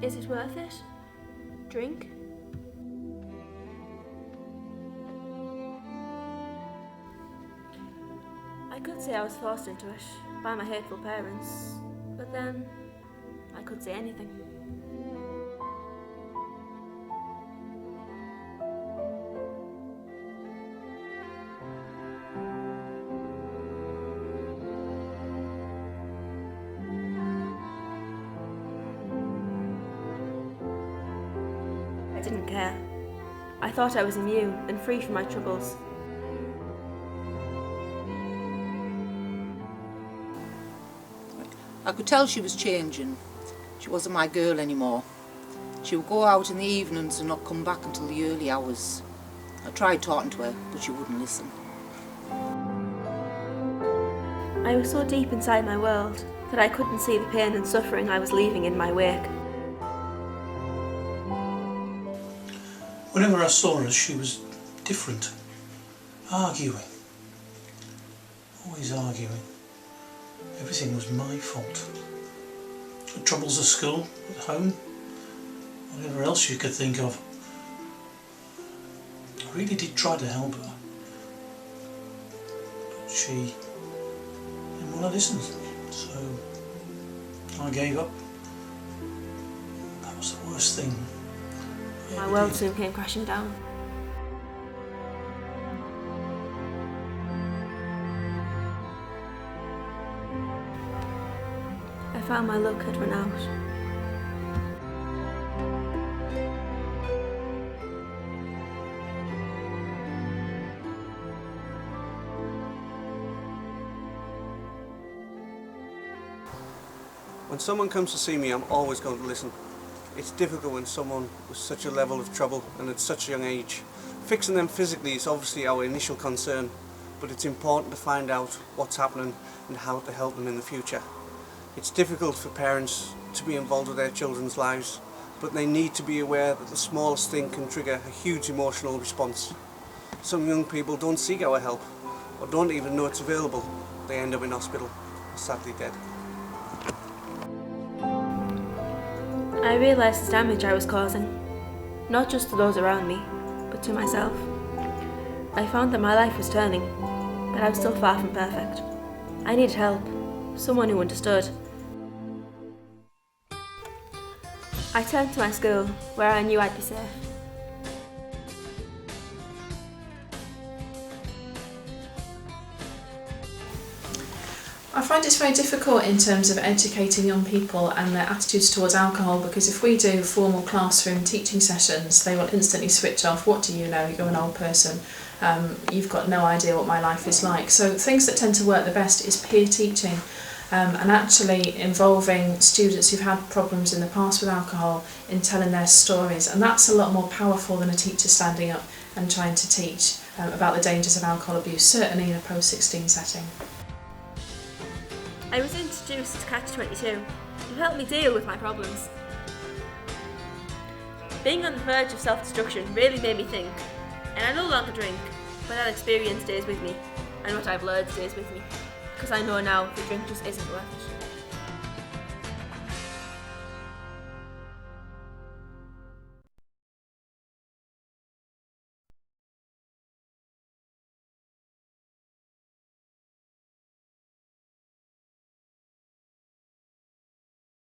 Is it worth it? Drink? I could say I was forced into it by my hateful parents, but then I could say anything. I didn't care. I thought I was immune and free from my troubles. I could tell she was changing. She wasn't my girl anymore. She would go out in the evenings and not come back until the early hours. I tried talking to her, but she wouldn't listen. I was so deep inside my world that I couldn't see the pain and suffering I was leaving in my wake. Whenever I saw her, she was different. Arguing. Always arguing. Everything was my fault. The troubles at school, at home, whatever else you could think of. I really did try to help her. But she didn't want to listen. So I gave up. That was the worst thing. My world soon came crashing down. I found my luck had run out. When someone comes to see me, I'm always going to listen. It's difficult when someone with such a level of trouble and at such a young age. Fixing them physically is obviously our initial concern, but it's important to find out what's happening and how to help them in the future. It's difficult for parents to be involved with their children's lives, but they need to be aware that the smallest thing can trigger a huge emotional response. Some young people don't seek our help, or don't even know it's available. They end up in hospital, sadly dead. I realised the damage I was causing, not just to those around me, but to myself. I found that my life was turning, but I was still far from perfect. I needed help, someone who understood. I turned to my school, where I knew I'd be safe. I find it's very difficult in terms of educating young people and their attitudes towards alcohol, because if we do formal classroom teaching sessions, they will instantly switch off. What do you know? You're an old person. You've got no idea what my life is like. So things that tend to work the best is peer teaching, and actually involving students who've had problems in the past with alcohol in telling their stories. And that's a lot more powerful than a teacher standing up and trying to teach about the dangers of alcohol abuse, certainly in a post-16 setting. I was introduced to Catch-22 to help me deal with my problems. Being on the verge of self-destruction really made me think, and I no longer drink, but that experience stays with me, and what I've learned stays with me, because I know now the drink just isn't worth it.